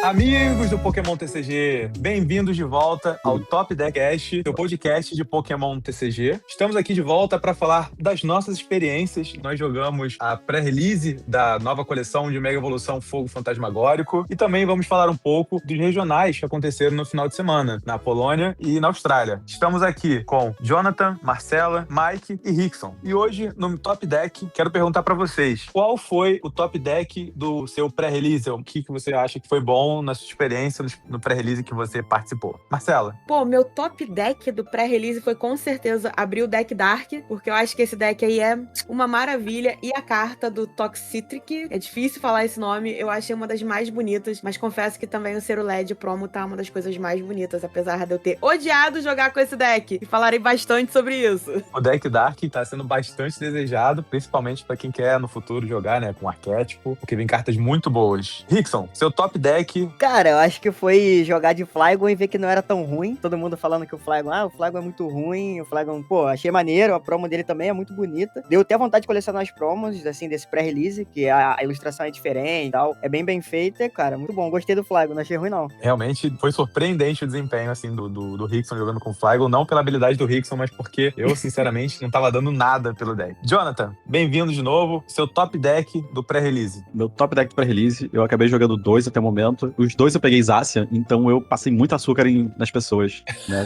Amigos do Pokémon TCG, bem-vindos de volta ao Top Deck Cast, seu podcast de Pokémon TCG. Estamos aqui de volta para falar das nossas experiências. Nós jogamos a pré-release da nova coleção de Mega Evolução Fogo Fantasmagórico e também vamos falar um pouco dos regionais que aconteceram no final de semana, na Polônia e na Austrália. Estamos aqui com Jonathan, Marcela, Mike e Rickson. E hoje, no Top Deck, quero perguntar para vocês, qual foi o Top Deck do seu pré-release? O que você acha que foi bom na sua experiência no pré-release que você participou? Marcela? Pô, meu top deck do pré-release foi com certeza abrir o deck Dark, porque eu acho que esse deck aí é uma maravilha. E a carta do Toxicity, é difícil falar esse nome, eu achei uma das mais bonitas, mas confesso que também o Cerulege Promo tá uma das coisas mais bonitas, apesar de eu ter odiado jogar com esse deck. E falarei bastante sobre isso. O deck Dark tá sendo bastante desejado, principalmente pra quem quer no futuro jogar, né, com arquétipo, porque vem cartas muito boas. Rickson, seu top deck. Cara, eu acho que foi jogar de Flygon e ver que não era tão ruim. Todo mundo falando que o Flygon é muito ruim. O Flygon, pô, achei maneiro. A promo dele também é muito bonita. Deu até vontade de colecionar as promos, assim, desse pré-release, que a ilustração é diferente e tal. É bem feita, cara, muito bom. Gostei do Flygon, não achei ruim, não. Realmente foi surpreendente o desempenho, assim, do Rickson jogando com o Flygon. Não pela habilidade do Rickson, mas porque eu, sinceramente, não tava dando nada pelo deck. Jonathan, bem-vindo de novo. Seu top deck do pré-release. Meu top deck do pré-release, eu acabei jogando 2 até o momento. Os 2 eu peguei Zacian, então eu passei muito açúcar nas pessoas, né?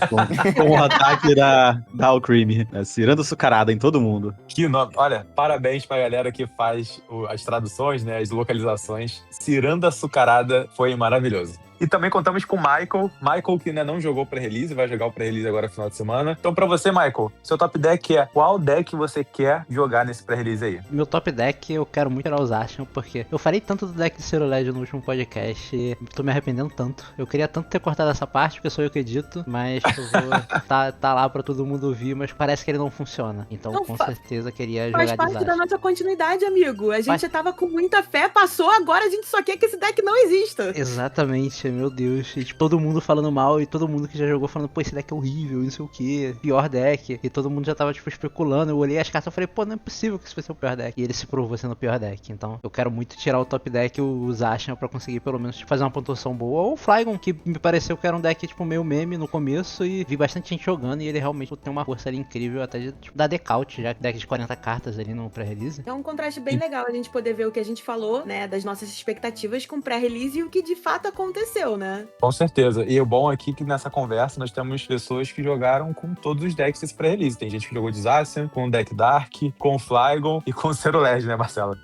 Com o ataque da Alcremie, né? Ciranda açucarada em todo mundo. Que nome. Olha, parabéns pra galera que faz as traduções, né? As localizações. Ciranda açucarada foi maravilhoso. E também contamos com o Michael. Michael, que ainda não jogou pré-release, vai jogar o pré-release agora no final de semana. Então, pra você, Michael, seu top deck é qual deck você quer jogar nesse pré-release aí? Meu top deck, eu quero muito tirar os Zacian, porque eu falei tanto do deck de Cerulege no último podcast e tô me arrependendo tanto. Eu queria tanto ter cortado essa parte, porque sou eu que edito, mas eu vou tá lá pra todo mundo ouvir, mas parece que ele não funciona. Então, Não, com certeza, queria faz jogar de parte Zacian. da nossa continuidade, amigo. A gente tava com muita fé, passou, agora a gente só quer que esse deck não exista. Exatamente, meu Deus. E tipo, todo mundo falando mal e todo mundo que já jogou falando, pô, esse deck é horrível, não sei o que, pior deck. E todo mundo já tava, tipo, especulando. Eu olhei as cartas e falei, pô, não é possível que isso vai ser o pior deck. E ele se provou sendo o pior deck. Então, eu quero muito tirar o top deck, o Zacian, pra conseguir pelo menos tipo, fazer uma pontuação boa. Ou o Flygon, que me pareceu que era um deck, tipo, meio meme no começo. E vi bastante gente jogando e ele realmente tem uma força ali incrível, até de tipo, dar decaute, já deck de 40 cartas ali no pré-release. É um contraste bem legal a gente poder ver o que a gente falou, né, das nossas expectativas com pré-release e o que de fato aconteceu, né? Com certeza. E o bom aqui é que nessa conversa nós temos pessoas que jogaram com todos os decks desse pré-release. Tem gente que jogou de Zacian, com o deck Dark, com o Flygon e com o Cerulege, né, Marcela?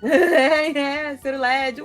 Cerulege.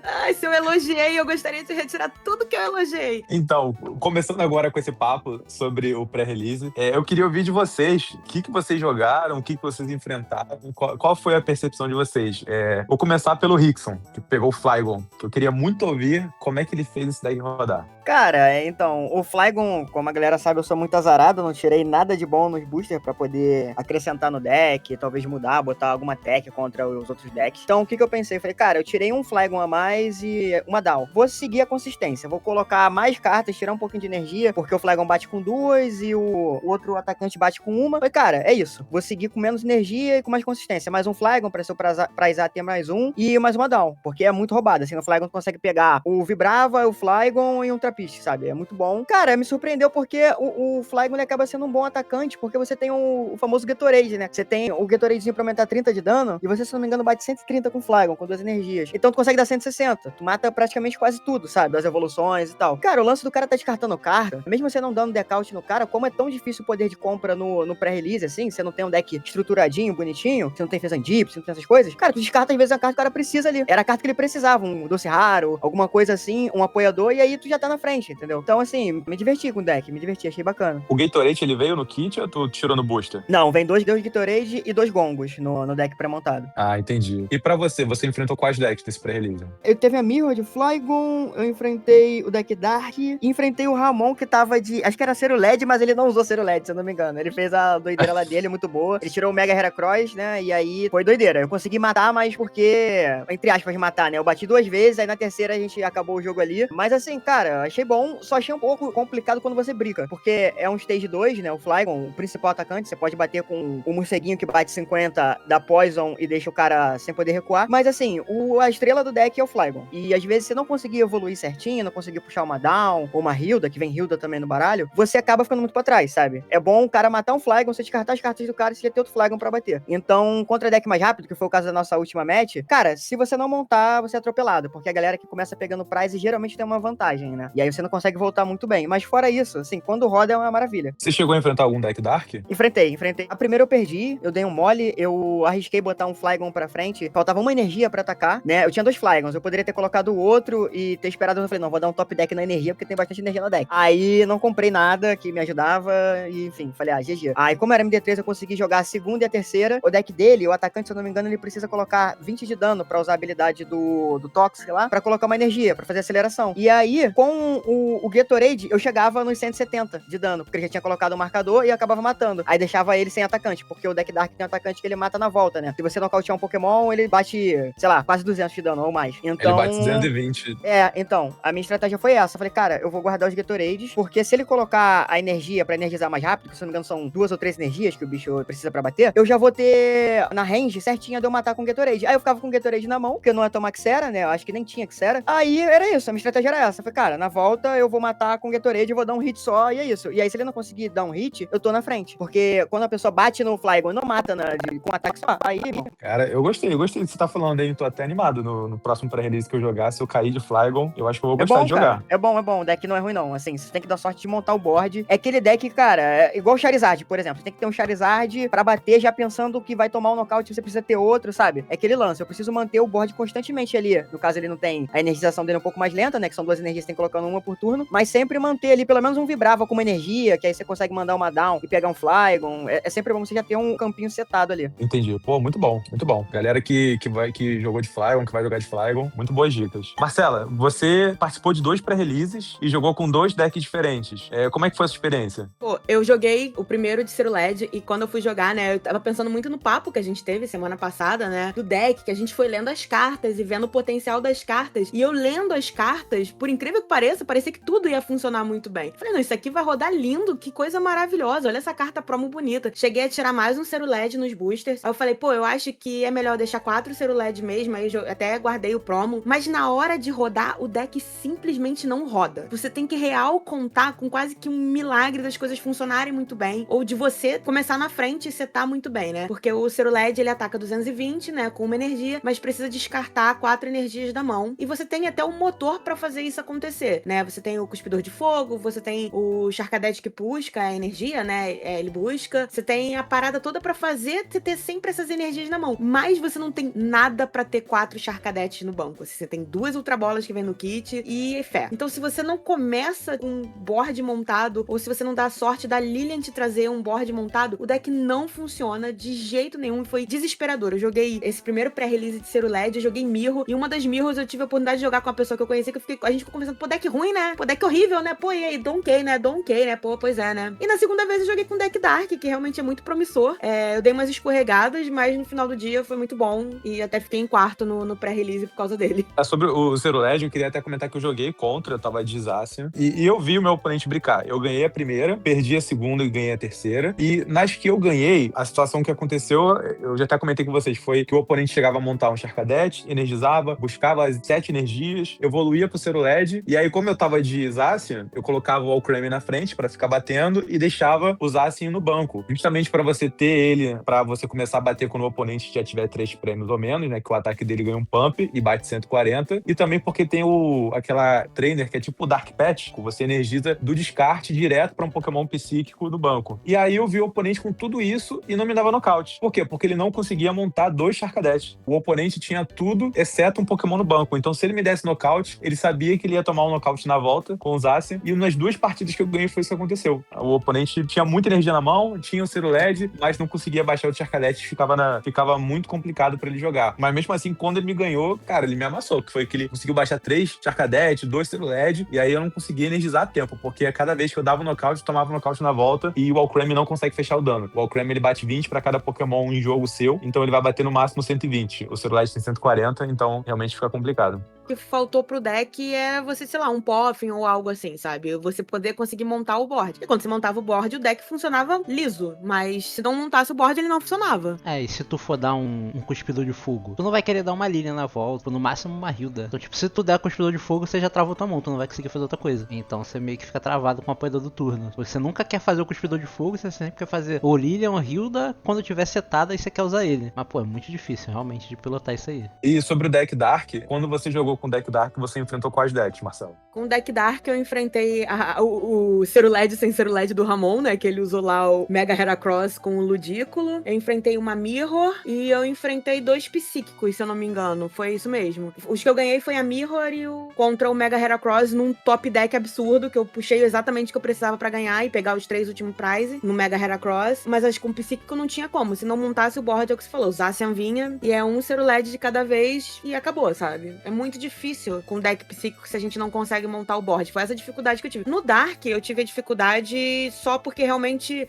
Ai, se eu elogiei, eu gostaria de retirar tudo que eu elogiei. Então, começando agora com esse papo sobre o pré-release, eu queria ouvir de vocês o que vocês jogaram, o que vocês enfrentaram, qual foi a percepção de vocês. Vou começar pelo Rickson, que pegou o Flygon, que eu queria muito ouvir como é que ele fez esse deck rodar. Cara, então, o Flygon, como a galera sabe, eu sou muito azarado, não tirei nada de bom nos boosters pra poder acrescentar no deck, talvez mudar, botar alguma tech contra os outros decks. Então, o que eu pensei? Falei, cara, eu tirei um Flygon a mais e uma down. Vou seguir a consistência, vou colocar mais cartas, tirar um pouquinho de energia, porque o Flygon bate com 2 e o outro atacante bate com 1. Falei, cara, é isso. Vou seguir com menos energia e com mais consistência. Mais um Flygon pra ser o Prazar ter mais um e mais uma down, porque é muito roubado. Assim, no Flygon tu consegue pegar o Vibrava, o Flygon e um Trapiste, sabe? É muito bom. Cara, me surpreendeu porque o Flygon ele acaba sendo um bom atacante, porque você tem o famoso Gatorade, né? Você tem o Gatoradezinho pra aumentar 30 de dano, e você, se não me engano, bate 130 com o Flygon, com 2 energias. Então tu consegue dar 160. Tu mata praticamente quase tudo, sabe? Das evoluções e tal. Cara, o lance do cara tá descartando carta, mesmo você não dando decaute no cara, como é tão difícil o poder de compra no pré-release, assim, você não tem um deck estruturadinho, bonitinho, você não tem Fezandip, você não tem essas coisas, cara, tu descarta às vezes a carta que o cara precisa ali. Era a carta que ele precisava, um doce raro, alguma coisa assim, um apoiador, e aí tu já tá na frente, entendeu? Então, assim, me diverti com o deck, me diverti, achei bacana. O Gatorade, ele veio no kit ou tu tirou no booster? Não, vem 2 Gatorade e 2 Gongos no deck pré-montado. Ah, entendi. E pra você enfrentou quais decks desse pré-release? Eu teve a Mirror de Flygon, eu enfrentei o deck Dark, e enfrentei o Ramon, que tava de... Acho que era Cerulege, mas ele não usou Cerulege, se eu não me engano. Ele fez a doideira lá dele, muito boa. Ele tirou o Mega Heracross, né, e aí foi doideira. Eu consegui matar, mas porque... Entre aspas, matar, né? Eu bati 2 vezes, aí na terceira a gente acabou o jogo ali. Mas assim, cara, achei bom, só achei um pouco complicado quando você brinca, porque é um stage 2, né, o Flygon, o principal atacante, você pode bater com o morceguinho que bate 50, dá poison e deixa o cara sem poder recuar, mas assim, a estrela do deck é o Flygon, e às vezes você não conseguir evoluir certinho, não conseguir puxar uma down, ou uma Hilda, que vem Hilda também no baralho, você acaba ficando muito pra trás, sabe? É bom o cara matar um Flygon, você descartar as cartas do cara e você já ter outro Flygon pra bater. Então, contra deck mais rápido, que foi o caso da nossa última match, cara, se você não montar, você é atropelado, porque a galera que começa pegando prize geralmente tem uma vantagem, né? E aí você não consegue voltar muito bem. Mas fora isso, assim, quando roda é uma maravilha. Você chegou a enfrentar algum deck Dark? Enfrentei. A primeira eu perdi, eu dei um mole, eu arrisquei botar um Flygon pra frente, faltava uma energia pra atacar, né? Eu tinha 2 Flygons, eu poderia ter colocado o outro e ter esperado, eu falei, não, vou dar um top deck na energia, porque tem bastante energia no deck. Aí não comprei nada que me ajudava, e enfim, falei, GG. Aí como era MD3, eu consegui jogar a segunda e a terceira. O deck dele, o atacante, se eu não me engano, ele precisa colocar 20 de dano pra usar a habilidade do Toxic lá, pra colocar uma energia, pra fazer aceleração. E aí, com o Gatorade, eu chegava nos 170 de dano, porque ele já tinha colocado o marcador e acabava matando. Aí deixava ele sem atacante, porque o deck Dark tem um atacante que ele mata na volta, né? Se você nocautear um Pokémon, ele bate, sei lá, quase 200 de dano ou mais. Então, ele bate 220. Então, a minha estratégia foi essa. Eu falei, cara, eu vou guardar os Gatorades, porque se ele colocar a energia pra energizar mais rápido, que se não me engano são 2 ou 3 energias que o bicho precisa pra bater, eu já vou ter na range certinha de eu matar com o Gatorade. Aí eu ficava com o Gatorade na mão, porque eu não ia tomar Xera, né? Eu acho que nem tinha Xera. Aí era isso, a minha estratégia era essa. Eu falei, cara, na volta eu vou matar com o Gatorade, eu vou dar um hit só e é isso. E aí se ele não conseguir dar um hit, eu tô na frente. Porque quando a pessoa bate no Flygon e não mata com ataque só, aí... Cara, eu gostei do que você tá falando aí. Tô até animado no próximo pré-release que eu jogar. Se eu cair de Flygon, eu acho que eu vou gostar de jogar. Cara. É bom. O deck não é ruim, não. Assim, você tem que dar sorte de montar o board. É aquele deck, cara, é igual o Charizard, por exemplo. Você tem que ter um Charizard pra bater já pensando que vai tomar um nocaute, você precisa ter outro, sabe? É aquele lance. Eu preciso manter o board constantemente ali. No caso, ele não tem a energização dele um pouco mais lenta, né? Que são 2 energias, você tem que colocar uma por turno. Mas sempre manter ali pelo menos um Vibrava com uma energia, que aí você consegue mandar uma down e pegar um Flygon. É sempre bom você já ter um campinho setado ali. Entendi. Pô, muito bom, muito bom. Galera que jogou de Flygon, que vai jogar de Flygon, muito boas dicas. Marcela, você participou de 2 pré-releases e jogou com 2 decks diferentes. Como é que foi essa experiência? Pô, eu joguei o primeiro de Ciro LED e quando eu fui jogar, né, eu tava pensando muito no papo que a gente teve semana passada, né, do deck, que a gente foi lendo as cartas e vendo o potencial das cartas. E eu lendo as cartas, por incrível que pareça, parecia que tudo ia funcionar muito bem. Falei, não, isso aqui vai rodar lindo, que coisa maravilhosa, olha essa carta promo bonita. Cheguei a tirar mais um Ciro LED nos boosters. Aí eu falei, pô, eu acho que é melhor deixar 4 Ciro LED mesmo, aí eu até guardei o promo. Mas na hora de rodar, o deck simplesmente não roda. Você tem que real contar com quase que um milagre das coisas funcionarem muito bem, ou de você começar na frente e setar muito bem, né? Porque o Ciro LED, ele ataca 220, né, com uma energia, mas precisa descartar 4 energias da mão. E você tem até um motor pra fazer isso acontecer, né? Você tem o Cuspidor de Fogo, você tem o Charcadet que busca a energia, né? Ele busca. Você tem a parada toda pra fazer você ter sempre essas energias na mão. Mas você não tem nada pra ter 4 Charcadetes no banco. Você tem 2 Ultrabolas que vem no kit e fé. Então, se você não começa com um board montado, ou se você não dá a sorte da Lilian te trazer um board montado, o deck não funciona de jeito nenhum. Foi desesperador. Eu joguei esse primeiro pré-release de Ciro LED, eu joguei Mirror, e uma das Mirrors eu tive a oportunidade de jogar com uma pessoa que eu conheci, que a gente ficou conversando, pô, deck ruim, né? Pô, deck horrível, né? Pô, e aí, Donkey, né? Pô, pois é, né? E na segunda vez eu joguei com deck Dark, que realmente é muito promissor. Eu dei umas escorregadas, mas no final do dia foi muito bom, e até fiquei em quarto no pré-release por causa dele. Sobre o Ciro LED, eu queria até comentar que eu joguei contra, eu tava de Zacian, e eu vi o meu oponente brincar. Eu ganhei a primeira, perdi a segunda e ganhei a terceira, e nas que eu ganhei, a situação que aconteceu, eu já até comentei com vocês, foi que o oponente chegava a montar um Charcadet, energizava, buscava as 7 energias, evoluía pro Ciro LED, e aí como eu tava de Zacian, eu colocava o Alcremie na frente pra ficar batendo e deixava o Zacian no banco, justamente pra você ter ele, pra você começar a bater quando o oponente já tiver 3 prêmios ou menos, né, que o ataque dele ganha um pump e bate 140, e também porque tem aquela trainer que é tipo o Dark Patch, que você energiza do descarte direto pra um Pokémon psíquico do banco. E aí eu vi o oponente com tudo isso e não me dava nocaute. Por quê? Porque ele não conseguia montar 2 Charcadet. O oponente tinha tudo, exceto um Pokémon no banco. Então se ele me desse nocaute, ele sabia que ele ia tomar um nocaute na volta com o Zacian, e nas 2 partidas que eu ganhei foi isso que aconteceu. O oponente tinha muita energia na mão, tinha o Ciro LED, mas não conseguia baixar o Charcadet, ficava muito complicado pra ele jogar. Mas mesmo assim, quando ele me ganhou, cara, ele me amassou, que foi que ele conseguiu baixar 3 Charcadet, 2 Ciro LED, e aí eu não conseguia energizar a tempo, porque a cada vez que eu dava um nocaute, eu tomava um nocaute na volta, e o Alcremie não consegue fechar o dano. O Alcremie, ele bate 20 pra cada Pokémon em jogo seu, então ele vai bater no máximo 120. O Ciro LED tem 140, então realmente fica complicado. que faltou pro deck é você, sei lá, um Poffin ou algo assim, sabe? Você poder conseguir montar o board. E quando você montava o board, o deck funcionava liso. Mas se não montasse o board, ele não funcionava. E se tu for dar um cuspidor de fogo, tu não vai querer dar uma Lilian na volta, no máximo uma Hilda. Então, tipo, se tu der cuspidor de fogo, você já travou tua mão, tu não vai conseguir fazer outra coisa. Então você meio que fica travado com o apoiador do turno. Você nunca quer fazer o cuspidor de fogo, você sempre quer fazer ou Lilian ou Hilda quando tiver setada e você quer usar ele. Mas, pô, é muito difícil, realmente, de pilotar isso aí. E sobre o deck Dark, quando você jogou com o deck Dark, você enfrentou quais decks, Marcelo? Com o deck Dark, eu enfrentei o Ceruled sem Ceruled do Ramon, né? Que ele usou lá o Mega Heracross com o Ludículo. Eu enfrentei uma Mirror e eu enfrentei 2 psíquicos, se eu não me engano. Foi isso mesmo. Os que eu ganhei foi a Mirror e contra o Mega Heracross num top deck absurdo, que eu puxei exatamente o que eu precisava pra ganhar e pegar os 3 últimos prizes no Mega Heracross. Mas acho que com o psíquico não tinha como. Se não montasse o board, é o que você falou. O Zacian vinha e é um Ceruled de cada vez e acabou, sabe? É muito difícil com deck psíquico se a gente não consegue montar o board. Foi essa dificuldade que eu tive. No Dark, eu tive a dificuldade só porque realmente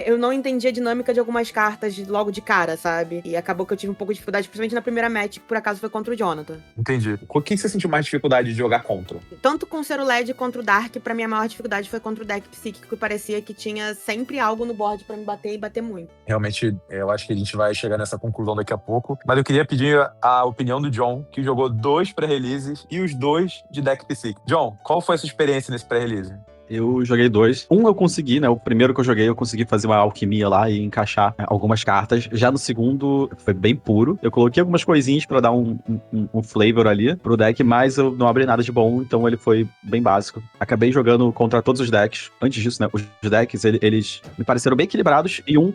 eu não entendi a dinâmica de algumas cartas logo de cara, sabe? E acabou que eu tive um pouco de dificuldade, principalmente na primeira match, que por acaso foi contra o Jonathan. Entendi. O que você sentiu mais dificuldade de jogar contra? Tanto com o Ceruled contra o Dark, pra mim a maior dificuldade foi contra o deck psíquico, que parecia que tinha sempre algo no board pra me bater e bater muito. Realmente, eu acho que a gente vai chegar nessa conclusão daqui a pouco. Mas eu queria pedir a opinião do John, que jogou 2 pré-releases e os 2 de deck psíquico. John, qual foi a sua experiência nesse pré-release? Eu joguei 2. Eu consegui, né? O primeiro que eu joguei, eu consegui fazer uma alquimia lá e encaixar algumas cartas. Já no segundo, foi bem puro. Eu coloquei algumas coisinhas pra dar um flavor ali pro deck, mas eu não abri nada de bom, então ele foi bem básico. Acabei jogando contra todos os decks. Antes disso, né? Os decks, eles me pareceram bem equilibrados e um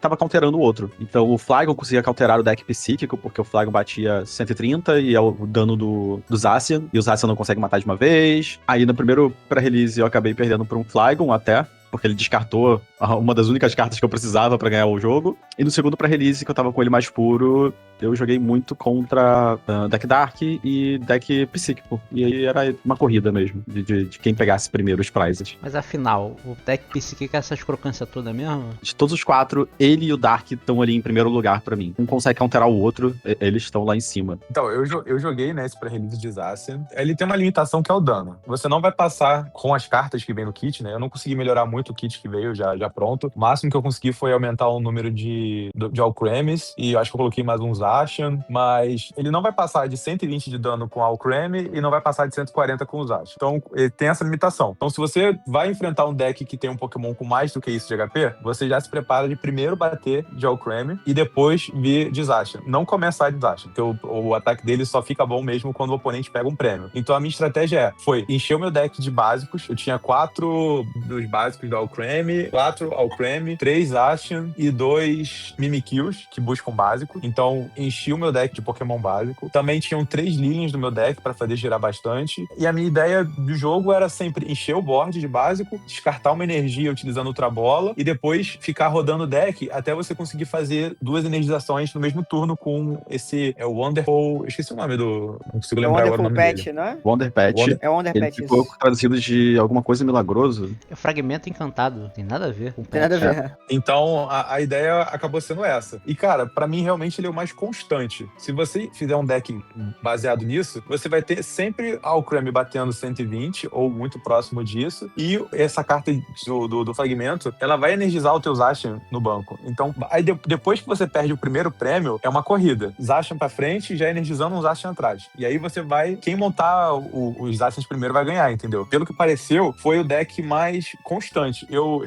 tava counterando o outro. Então o Flygon conseguia counterar o deck psíquico, porque o Flygon batia 130 e é o dano do Zacian, e o Zacian não consegue matar de uma vez. Aí no primeiro pré-release eu acabei perdendo por um Flygon até, porque ele descartou uma das únicas cartas que eu precisava pra ganhar o jogo. E no segundo pré-release, que eu tava com ele mais puro, eu joguei muito contra deck Dark e deck Psíquico. E aí era uma corrida mesmo, de quem pegasse primeiro os prizes. Mas afinal, o deck Psíquico é essas crocâncias toda mesmo? De todos os 4, ele e o Dark estão ali em primeiro lugar pra mim. Um consegue counterar o outro, eles estão lá em cima. Então, eu joguei, né, esse pré-release de Zacian. Ele tem uma limitação que é o dano. Você não vai passar com as cartas que vem no kit, né? Eu não consegui melhorar muito o kit que veio já pronto. O máximo que eu consegui foi aumentar o número de Alcremes, e eu acho que eu coloquei mais uns Zacian, mas ele não vai passar de 120 de dano com Alcreme e não vai passar de 140 com os Zacian. Então, ele tem essa limitação. Então, se você vai enfrentar um deck que tem um Pokémon com mais do que isso de HP, você já se prepara de primeiro bater de Alcreme e depois vir de Zacian. Não começar de Zacian, porque o ataque dele só fica bom mesmo quando o oponente pega um prêmio. Então, a minha estratégia foi encher o meu deck de básicos. Eu tinha 4 dos básicos do Alcreme, 4 Alcreme, 3 Zacian e 2 Mimikills, que buscam básico. Então, enchi o meu deck de Pokémon básico. Também tinham 3 Lilians no meu deck para fazer girar bastante. E a minha ideia do jogo era sempre encher o board de básico, descartar uma energia utilizando Ultra Bola e depois ficar rodando o deck até você conseguir fazer 2 energizações no mesmo turno com esse Wonderful... Eu esqueci o nome do... Não consigo lembrar agora o nome Pet, dele. não é? Wonder Pet. É o Wonder Ele Pet, ficou isso. traduzido de alguma coisa milagroso. É fragmento encantado, tem nada a ver com Tem nada a ver. Então, a ideia acabou sendo essa. E, cara, pra mim, realmente, ele é o mais constante. Se você fizer um deck baseado nisso, você vai ter sempre Alcreme batendo 120, ou muito próximo disso, e essa carta do fragmento, ela vai energizar o teu Zacian no banco. Então, aí depois que você perde o primeiro prêmio, é uma corrida. Zacian pra frente, já energizando um Zacian atrás. E aí você vai... Quem montar os Zacians primeiro vai ganhar, entendeu? Pelo que pareceu, foi o deck mais constante. Eu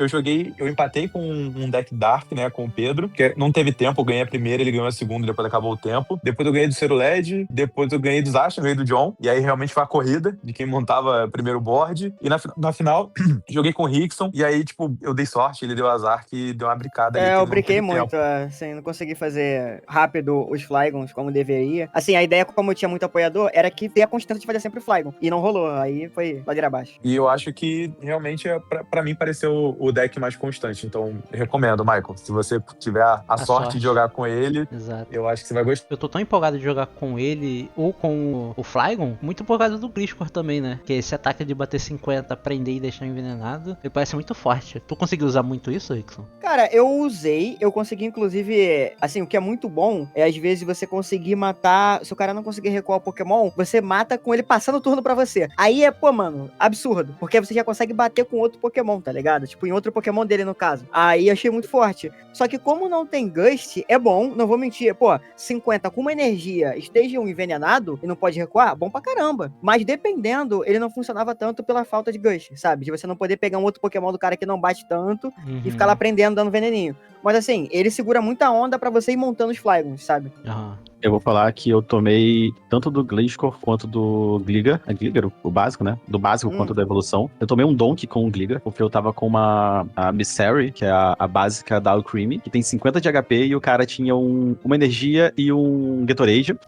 empatei com um deck Dark, né, com o Pedro, que não teve tempo, eu ganhei a primeira, ele ganhou a segunda, depois acabou o tempo. Depois eu ganhei do Ceruled, depois eu ganhei do Zacian, ganhei do John, e aí realmente foi a corrida de quem montava primeiro board. E na final, joguei com o Rickson, e aí, tipo, eu dei sorte, ele deu azar, que deu uma bricada ali. Eu que ele não brinquei teve muito, tempo. assim, não consegui fazer rápido os Flygons como deveria. Assim, a ideia, como eu tinha muito apoiador, era que ter a constância de fazer sempre o Flygon. E não rolou, aí foi ladeira abaixo. E eu acho que realmente, pra mim, parecer o deck mais constante. Então, recomendo, Michael. Se você tiver a sorte de jogar com ele, Exato. eu acho que você vai gostar. Eu tô tão empolgado de jogar com ele ou com o Flygon, muito por causa do Gliscor também, né? Que esse ataque de bater 50, prender e deixar envenenado, ele parece muito forte. Tu conseguiu usar muito isso, Rickson? Cara, eu consegui, inclusive, assim, o que é muito bom é às vezes você conseguir matar, se o cara não conseguir recuar o Pokémon, você mata com ele passando o turno pra você. Aí é, pô, mano, absurdo, porque você já consegue bater com outro Pokémon, tá ligado? Tipo, em outro Pokémon dele, no caso. Aí achei muito forte. Só que como não tem Gust, é bom, não vou mentir, pô, 50 com uma energia, esteja um envenenado e não pode recuar, bom pra caramba. Mas dependendo, ele não funcionava tanto pela falta de Gust, sabe? De você não poder pegar um outro Pokémon do cara que não bate tanto e ficar lá prendendo, dando veneninho. Mas assim, ele segura muita onda pra você ir montando os Flygons, sabe? Aham. Eu vou falar que eu tomei tanto do Gliscor quanto do Gligar. É Gligar, o básico, né? Do básico quanto da evolução. Eu tomei um Donk com o Gligar, porque eu tava com a Missary, que é a básica da Alcremie, que tem 50 de HP e o cara tinha uma energia e um Gatorade.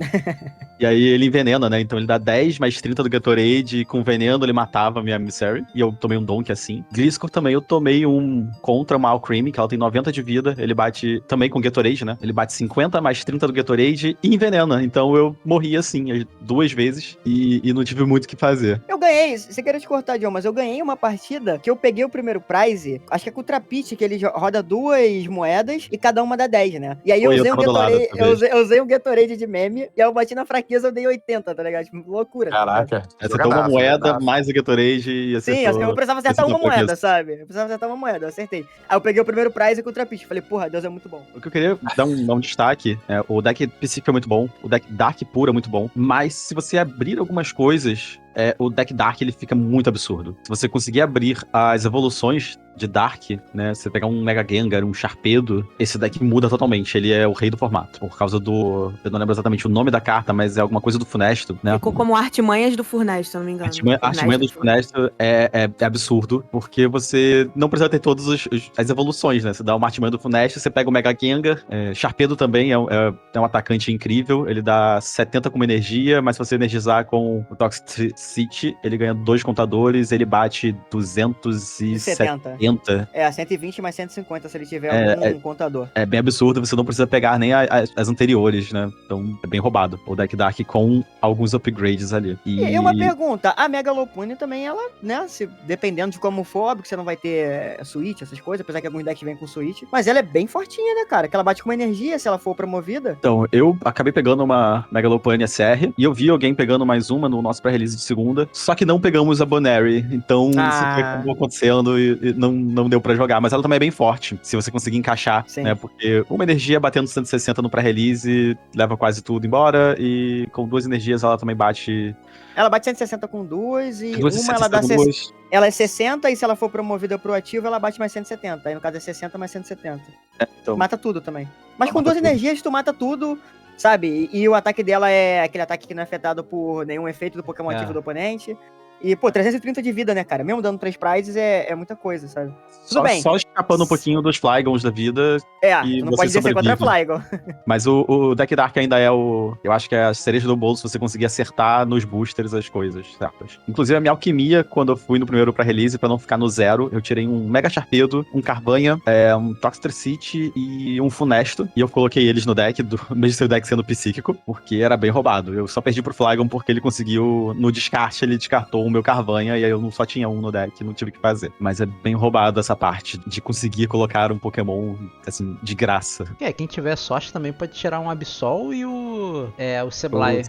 E aí ele envenena, né? Então ele dá 10 mais 30 do Gatorade, e com veneno ele matava a minha Missary. E eu tomei um Donk assim. Gliscor também eu tomei um contra uma Alcremie, que ela tem 90 de vida. Ele bate também com Gatorade, né? Ele bate 50 mais 30 do Gatorade e envenena. Então eu morri assim, as 2 vezes e não tive muito o que fazer. Eu ganhei, você quer te cortar, John, mas eu ganhei uma partida que eu peguei o primeiro prize, acho que é com o Trapite, que ele roda 2 moedas e cada uma dá 10, né? E aí eu usei um Gatorade, eu usei um Gatorade de meme e aí eu bati na fraqueza, eu dei 80, tá ligado? Tipo, loucura. Caraca. Acertou uma moeda, mais o Gatorade e acertou... Sim, eu precisava acertar uma moeda, sabe? Eu precisava acertar uma moeda, eu acertei. Aí eu peguei o primeiro prize com o Trapite, falei, porra, Deus é muito bom. O que eu queria dar um destaque, o deck Psíquico é muito bom, o deck Dark Puro é muito bom, mas se você abrir algumas coisas, o deck Dark ele fica muito absurdo. Se você conseguir abrir as evoluções de Dark, né, você pegar um Mega Gengar, um Sharpedo, esse deck muda totalmente, ele é o rei do formato, por causa do... Eu não lembro exatamente o nome da carta, mas é alguma coisa do Funesto, né? Ficou como Artimanhas do Furnesto, se eu não me engano. Artimanha do Funesto é absurdo, porque você não precisa ter todas as evoluções, né? Você dá uma Artimanha do Funesto, você pega o Mega Gengar, Sharpedo também é um atacante incrível, ele dá 70 como energia, mas se você energizar com o Toxicity, ele ganha 2 contadores, ele bate 270. 120 mais 150 se ele tiver algum contador. É bem absurdo, você não precisa pegar nem as anteriores, né? Então é bem roubado o deck Dark com alguns upgrades ali. E uma pergunta, a Mega Lopunny também, ela, né, dependendo de como for, óbvio que você não vai ter Switch, essas coisas, apesar que alguns decks vêm com Switch, mas ela é bem fortinha, né, cara? Que ela bate com uma energia se ela for promovida. Então, eu acabei pegando uma Mega Lopunny SR, e eu vi alguém pegando mais uma no nosso pré-release de segunda, só que não pegamos a Bonary, então isso acabou acontecendo e não deu pra jogar, mas ela também é bem forte, se você conseguir encaixar, né, porque uma energia batendo 160 no pré-release leva quase tudo embora, e com 2 energias ela também bate... Ela bate 160 com 2 e uma ela dá 60. Ela é 60 e se ela for promovida pro ativo, ela bate mais 170. Aí no caso é 60 mais 170. Então, mata tudo também. Mas com 2 energias tu mata tudo, sabe? E o ataque dela é aquele ataque que não é afetado por nenhum efeito do Pokémon ativo do oponente. E, pô, 330 de vida, né, cara? Mesmo dando 3 prizes é muita coisa, sabe? Tudo bem. Só escapando um pouquinho dos Flygons da vida. Tu não pode descer contra Flygon. Mas o deck Dark ainda é eu acho que é a cereja do bolo se você conseguir acertar nos boosters as coisas certas. Inclusive a minha alquimia, quando eu fui no primeiro pra release, pra não ficar no 0, eu tirei um Mega Sharpedo, um Carvanha, um Toxtricity e um Funesto. E eu coloquei eles no deck, mesmo seu deck sendo psíquico, porque era bem roubado. Eu só perdi pro Flygon porque ele conseguiu, no descarte, ele descartou o meu Carvanha e aí eu só tinha um no deck, não tive o que fazer. Mas é bem roubado essa parte de conseguir colocar um Pokémon, assim, de graça. Quem tiver sorte também pode tirar um Absol e o Sableye.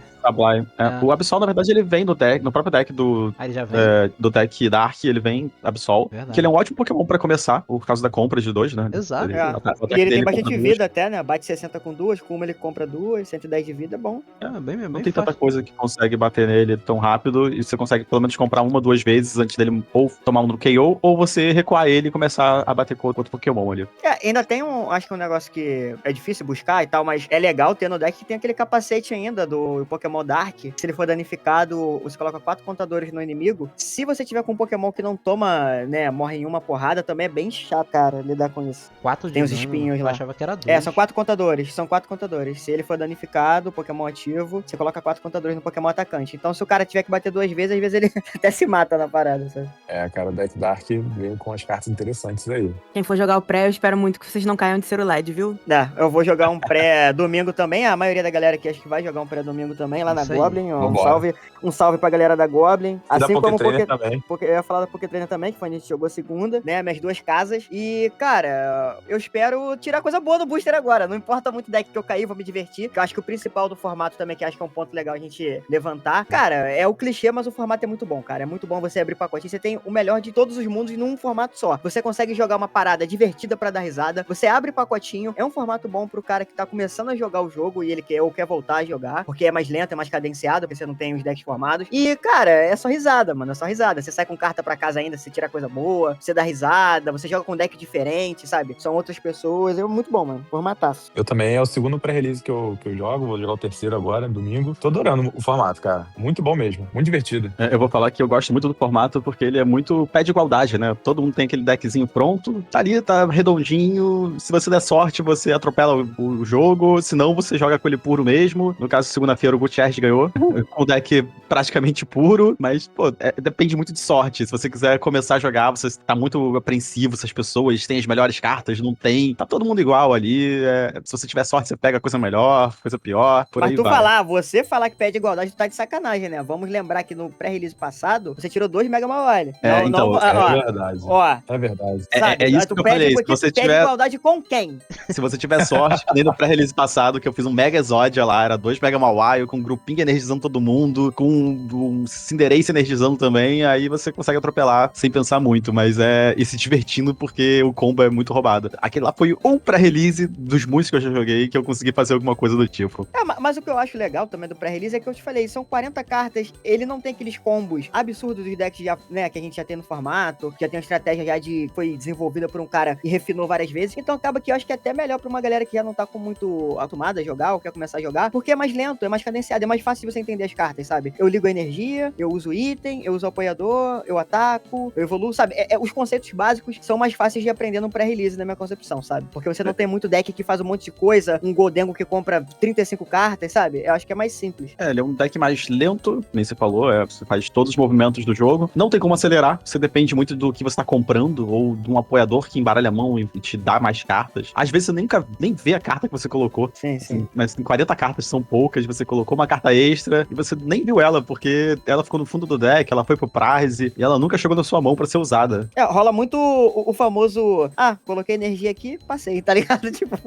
O Absol, na verdade, ele vem no próprio deck ele já vem. Do deck Dark, ele vem Absol, que ele é um ótimo Pokémon pra começar, por causa da compra de 2, né? Exato. E ele tem bastante vida até, né? Bate 60 com 2, com uma ele compra 2, 110 de vida, é bom. Bem não tem tanta coisa que consegue bater nele tão rápido, e você consegue pelo menos comprar 1 ou 2 vezes antes dele ou tomar um no KO, ou você recuar ele e começar a bater com outro Pokémon ali. Ainda tem acho que um negócio que é difícil buscar e tal, mas é legal ter no deck que tem aquele capacete ainda do Pokémon Dark. Se ele for danificado, você coloca 4 contadores no inimigo. Se você tiver com um Pokémon que não toma, né, morre em uma porrada, também é bem chato, cara, lidar com isso. 4 de tem os espinhos lá. Eu achava que era 2. São 4 contadores. São 4 contadores. Se ele for danificado, Pokémon ativo, você coloca 4 contadores no Pokémon atacante. Então, se o cara tiver que bater 2 vezes, às vezes ele até se mata na parada, sabe? Cara, o deck Dark veio com as cartas interessantes aí. Quem for jogar o pré, eu espero muito que vocês não caiam de ser o LED, viu? Eu vou jogar um pré-domingo também. A maioria da galera aqui acho que vai jogar um pré-domingo também lá na Isso aí. Goblin. Ó, Vambora. um salve pra galera da Goblin. E da Assim como o Pokétrainer também. Eu ia falar da Pokétrainer também, que foi onde a gente jogou segunda, né? Minhas duas casas. E, cara, eu espero tirar coisa boa do booster agora. Não importa muito o deck que eu cair, vou me divertir. Que eu acho que o principal do formato também, que acho que é um ponto legal a gente levantar. Cara, é o clichê, mas o formato é muito bom, cara. É muito bom você abrir pacote. Você tem o melhor de todos os mundos num formato só. Você consegue jogar uma parada divertida pra dar risada. Você abre pacotinho. É um formato bom pro cara que tá começando a jogar o jogo e ele quer voltar a jogar. Porque é mais lento, é mais cadenciado, porque você não tem os decks formados. E, cara, é só risada, mano. É só risada. Você sai com carta pra casa ainda, você tira coisa boa, você dá risada, você joga com um deck diferente, sabe? São outras pessoas. É muito bom, mano. Formataço. Eu também, é o segundo pré-release que eu jogo. Vou jogar o terceiro agora, domingo. Tô adorando o formato, cara. Muito bom mesmo. Muito divertido. Eu vou falar que eu gosto muito do formato porque ele é muito pé de igualdade, né? Todo mundo tem aquele deckzinho pronto, tá ali, tá redondinho. Se você der sorte, você atropela o jogo. Se não, você joga com ele puro mesmo. No caso, segunda-feira, o Gutierrez ganhou. Com o deck praticamente puro. Mas, pô, depende muito de sorte. Se você quiser começar a jogar, você tá muito apreensivo se as pessoas têm as melhores cartas, não tem. Tá todo mundo igual ali. Se você tiver sorte, você pega coisa melhor, coisa pior. Por Mas aí tu vai. você falar que pede igualdade, tu tá de sacanagem, né? Vamos lembrar que no pré-release passado, você tirou 2 Mega Mawile. Então, É verdade. Ó, É verdade. sabe? É isso Tu que eu pede, falei. Se porque você tu pede tiver igualdade com quem? Se você tiver sorte, que nem no pré-release passado, que eu fiz um Mega Exódia lá, era 2 Mega Mawile, com um grupinho energizando todo mundo, com um Cinderace energizando também, aí você consegue atropelar sem pensar muito, mas e se divertindo porque o combo é muito roubado. Aquele lá foi um pré-release dos muitos que eu já joguei que eu consegui fazer alguma coisa do tipo. Mas o que eu acho legal também do pré-release é que eu te falei, são 40 cartas, ele não tem aqueles combos absurdos dos decks já, né, que a gente já tem no formato, já tem uma estratégia já foi desenvolvida por um cara e refinou várias vezes, então acaba que eu acho que é até melhor pra uma galera que já não tá muito acostumada a jogar ou quer começar a jogar, porque é mais lento, é mais cadenciado, é mais fácil de você entender as cartas, sabe? Eu ligo a energia, eu uso item, eu uso o apoiador, eu ataco, eu evoluo, sabe? Os conceitos básicos são mais fáceis de aprender no pré-release, na minha concepção, sabe? Porque você não tem muito deck que faz um monte de coisa, um Goldengo que compra 35 cartas, sabe? Eu acho que é mais simples. Ele é um deck mais lento, nem você falou, você faz todos os movimentos do jogo, não tem como acelerar, você depende muito do que você tá comprando, ou de um apoiador que embaralha a mão e te dá mais cartas. Às vezes você nem vê a carta que você colocou. Sim. Mas 40 cartas são poucas, você colocou uma carta extra e você nem viu ela, porque ela ficou no fundo do deck, ela foi pro prize e ela nunca chegou na sua mão pra ser usada. Rola muito o famoso, coloquei energia aqui, passei, tá ligado? Tipo,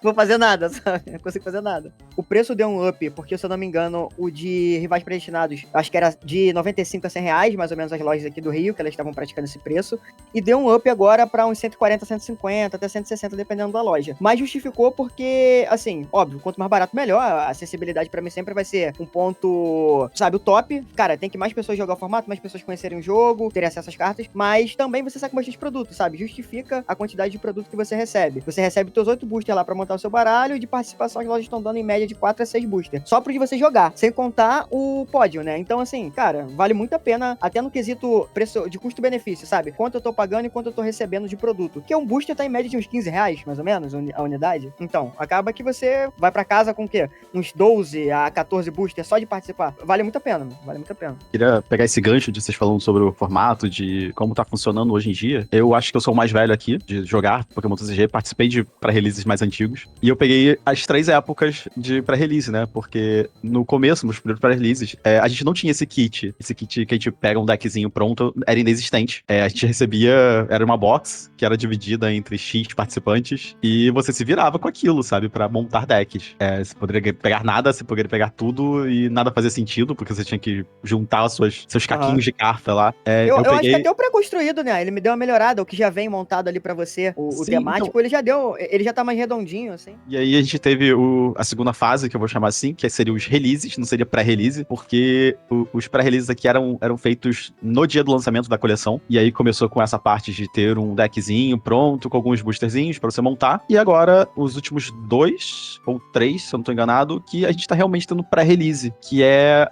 vou fazer nada, sabe? Não consigo fazer nada. O preço deu um up, porque se eu não me engano, o de Rivais Predestinados, acho que era de 95 a 100 reais, mais ou menos as lojas aqui do Rio, que elas estavam praticando esse preço, e deu um up agora pra uns 140, 150, até 160, dependendo da loja. Mas justificou porque, assim, óbvio, quanto mais barato, melhor. A acessibilidade pra mim sempre vai ser um ponto, sabe, o top. Cara, tem que mais pessoas jogar o formato, mais pessoas conhecerem o jogo, terem acesso às cartas, mas também você sai com bastante produto, sabe? Justifica a quantidade de produto que você recebe. Você recebe teus 8 boosters lá pra montar o seu baralho, e de participação as lojas estão dando em média de 4 a 6 boosters. Só pro de você jogar, sem contar o pódio, né? Então, assim, cara, vale muito a pena, até no quesito preço de custo-benefício, sabe? Quanto eu tô pagando e quanto eu tô recebendo de produto. Que um booster tá em média de uns 15 reais, mais ou menos, a unidade. Então, acaba que você vai pra casa com o quê? Uns 12 a 14 boosters só de participar. Vale muito a pena, mano. Vale muito a pena. Queria pegar esse gancho de vocês falando sobre o formato, de como tá funcionando hoje em dia. Eu acho que eu sou o mais velho aqui de jogar Pokémon TCG, participei de pré-releases mais antigos. E eu peguei as 3 épocas de pré-release, né? Porque no começo, nos primeiros pré-releases, a gente não tinha esse kit. Esse kit que a gente pega um deckzinho pronto, era inexistente. A gente recebia, era uma box que era dividida entre X participantes e você se virava com aquilo, sabe? Pra montar decks. Você poderia pegar nada, você poderia pegar tudo e nada fazia sentido, porque você tinha que juntar seus caquinhos de carta lá. Eu acho que até o pré-construído, né? Ele me deu uma melhorada, o que já vem montado ali pra você, o temático, então, ele já tá mais redondinho, assim. E aí a gente teve a segunda fase, que eu vou chamar assim, que seria os releases, não seria pré-release, porque os pré-releases aqui eram feitos no dia do lançamento da coleção, e aí começou com essa parte de ter um deckzinho pronto, com alguns boosterzinhos pra você montar, e agora os últimos 2 ou 3, se eu não tô enganado, que a gente tá realmente tendo pré-release, que é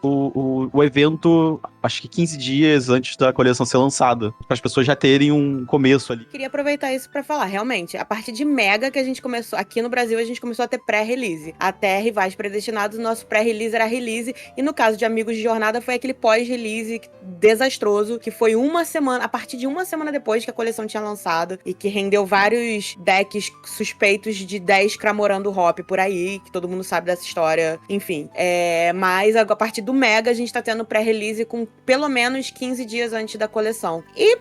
o evento, acho que 15 dias antes da coleção ser lançada, para as pessoas já terem um começo ali. Queria aproveitar isso pra falar, realmente, a partir de Mega que a gente começou, aqui no Brasil a gente começou a ter pré-release. Até Rivais Predestinados, o nosso pré-release era release, e no caso de Amigos de Jornada foi aquele pós-release desastroso, que foi uma semana, a partir de uma semana depois que a coleção tinha lançado, e que rendeu vários decks suspeitos de 10 Cramorando Hop por aí, que todo mundo sabe dessa história, enfim. Mas a partir do Mega a gente tá tendo pré-release com pelo menos 15 dias antes da coleção. E,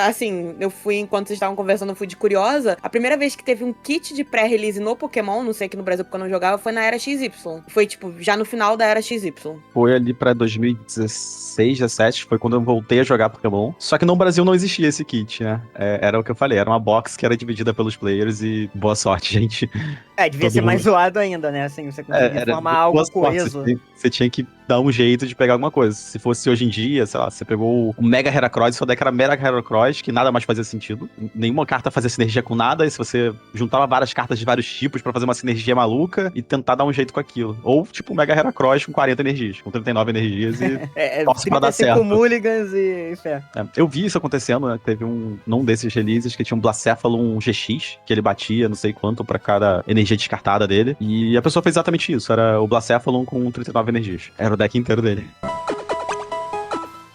assim, eu fui, enquanto vocês estavam conversando, eu fui de curiosa. A primeira vez que teve um kit de pré-release no Pokémon, não sei aqui no Brasil porque eu não jogava, foi na Era XY. Foi, tipo, já no final da Era XY. Foi ali pra 2016, 17, foi quando eu voltei a jogar Pokémon. Só que no Brasil não existia esse kit, né? Era o que eu falei, era uma box que era dividida pelos players e boa sorte, gente. Devia ser mais zoado ainda, né? Assim, você conseguia formar algo coeso. Você tinha que dar um jeito de pegar alguma coisa. Se fosse hoje em dia, sei lá, você pegou o Mega Heracross, seu deck era Mega Heracross, que nada mais fazia sentido. Nenhuma carta fazia sinergia com nada, e se você juntava várias cartas de vários tipos pra fazer uma sinergia maluca e tentar dar um jeito com aquilo. Ou, tipo, o Mega Heracross com 40 energias, com 39 energias e torce pra dar certo. Mulligans e fé. Eu vi isso acontecendo, né? Teve num desses releases que tinha um Blacéfalo, um GX, que ele batia não sei quanto pra cada energia descartada dele. E a pessoa fez exatamente isso. Era o Blacéfalo com 39 energias. Era o deck inteiro dele.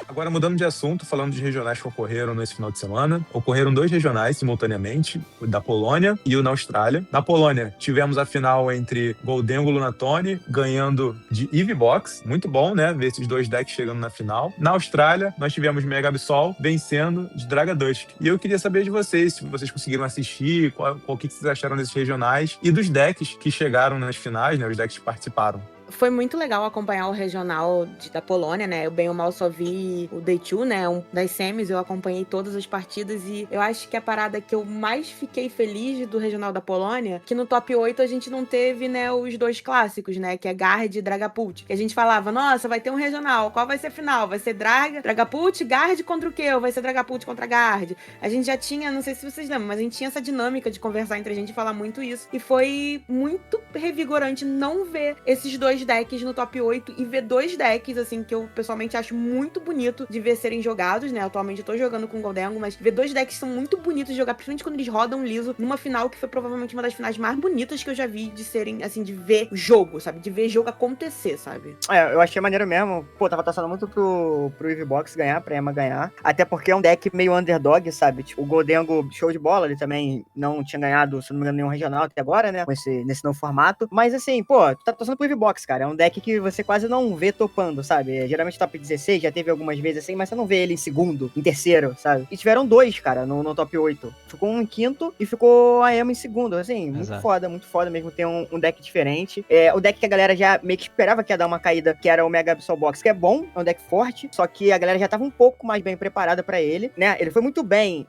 Agora, mudando de assunto, falando de regionais que ocorreram nesse final de semana. Ocorreram 2 regionais simultaneamente, o da Polônia e o na Austrália. Na Polônia, tivemos a final entre Goldengo e Lunatone, ganhando de Eevee Box. Muito bom, né? Ver esses 2 decks chegando na final. Na Austrália, nós tivemos Mega Absol vencendo de Dragadusk. E eu queria saber de vocês, se vocês conseguiram assistir, o que vocês acharam desses regionais e dos decks que chegaram nas finais, né? Os decks que participaram. Foi muito legal acompanhar o regional da Polônia, né? Eu bem ou mal só vi o Day 2, né? Das semis, eu acompanhei todas as partidas e eu acho que a parada que eu mais fiquei feliz do regional da Polônia, que no top 8 a gente não teve, né, os 2 clássicos, né? Que é Gard e Dragapult. Que a gente falava, nossa, vai ter um regional, qual vai ser a final? Vai ser Dragapult, Gard contra o quê? Ou vai ser Dragapult contra Gard? A gente já tinha, não sei se vocês lembram, mas a gente tinha essa dinâmica de conversar entre a gente e falar muito isso. E foi muito revigorante não ver esses 2 decks no top 8 e ver 2 decks, assim, que eu pessoalmente acho muito bonito de ver serem jogados, né? Atualmente eu tô jogando com o Goldengo, mas ver 2 decks são muito bonitos de jogar, principalmente quando eles rodam liso numa final que foi provavelmente uma das finais mais bonitas que eu já vi de serem, assim, de ver jogo, sabe? De ver jogo acontecer, sabe? Eu achei maneiro mesmo. Pô, tava torcendo muito pro Eevee Box ganhar, pra Emma ganhar. Até porque é um deck meio underdog, sabe? Tipo, o Goldengo, show de bola, ele também não tinha ganhado, se não me engano, nenhum regional até agora, né? Nesse novo formato. Mas assim, pô, tu tá torcendo pro Eevee Box, cara. É um deck que você quase não vê topando, sabe? Geralmente top 16, já teve algumas vezes assim, mas você não vê ele em segundo, em terceiro, sabe? E tiveram 2, cara, no top 8. Ficou um em quinto e ficou a Emma em segundo. Assim, muito foda mesmo ter um deck diferente. O deck que a galera já meio que esperava que ia dar uma caída, que era o Mega Absol Box, que é bom, é um deck forte, só que a galera já tava um pouco mais bem preparada pra ele, né? Ele foi muito bem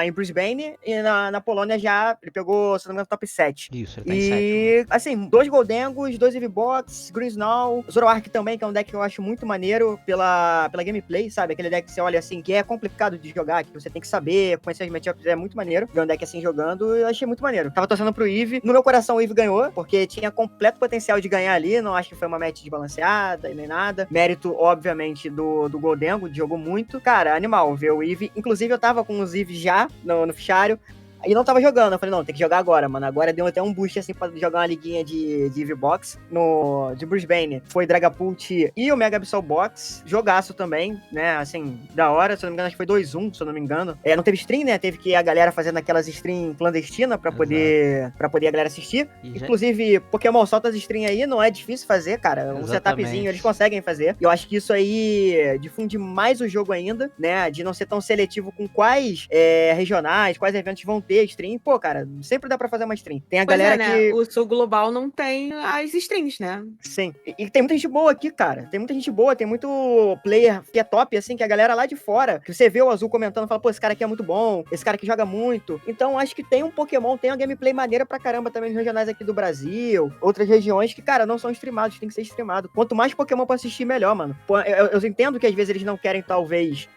em Brisbane e na Polônia já, ele pegou, se não me engano, top 7. Isso, ele tá em 7. Assim, 2 Goldengos, 2 Eevee Box, Green Snow, Zoroark também, que é um deck que eu acho muito maneiro pela gameplay, sabe? Aquele deck que você olha assim, que é complicado de jogar, que você tem que saber, conhecer as matchups, é muito maneiro. Ver um deck assim jogando, eu achei muito maneiro. Tava torcendo pro Eevee. No meu coração, o Eevee ganhou, porque tinha completo potencial de ganhar ali, não acho que foi uma match desbalanceada e nem nada. Mérito, obviamente, do Goldengo, jogou muito. Cara, animal ver o Eevee. Inclusive, eu tava com os Eevee já no fichário. E não tava jogando, eu falei, não, tem que jogar agora, mano. Agora deu até um boost, assim, pra jogar uma liguinha de Eevee Box de Brisbane. Foi Dragapult e o Mega Absol Box. Jogaço também, né, assim, da hora. Se eu não me engano, acho que foi 2-1, se eu não me engano. Não teve stream, né, teve que a galera fazendo aquelas stream clandestinas pra poder a galera assistir. Inclusive, Pokémon solta as stream aí, não é difícil fazer, cara. Um setupzinho, eles conseguem fazer. E eu acho que isso aí difunde mais o jogo ainda, né, de não ser tão seletivo com quais regionais, quais eventos vão ter stream. Pô, cara, sempre dá pra fazer uma stream. Tem a galera né? que... O Sul Global não tem as streams, né? Sim. E tem muita gente boa aqui, cara. Tem muita gente boa, tem muito player que é top, assim, que a galera lá de fora, que você vê o Azul comentando, fala, pô, esse cara aqui é muito bom, esse cara aqui joga muito. Então, acho que tem um Pokémon, tem uma gameplay maneira pra caramba também nos regionais aqui do Brasil, outras regiões que, cara, não são streamados, tem que ser streamado. Quanto mais Pokémon pra assistir, melhor, mano. Pô, eu entendo que às vezes eles não querem, talvez,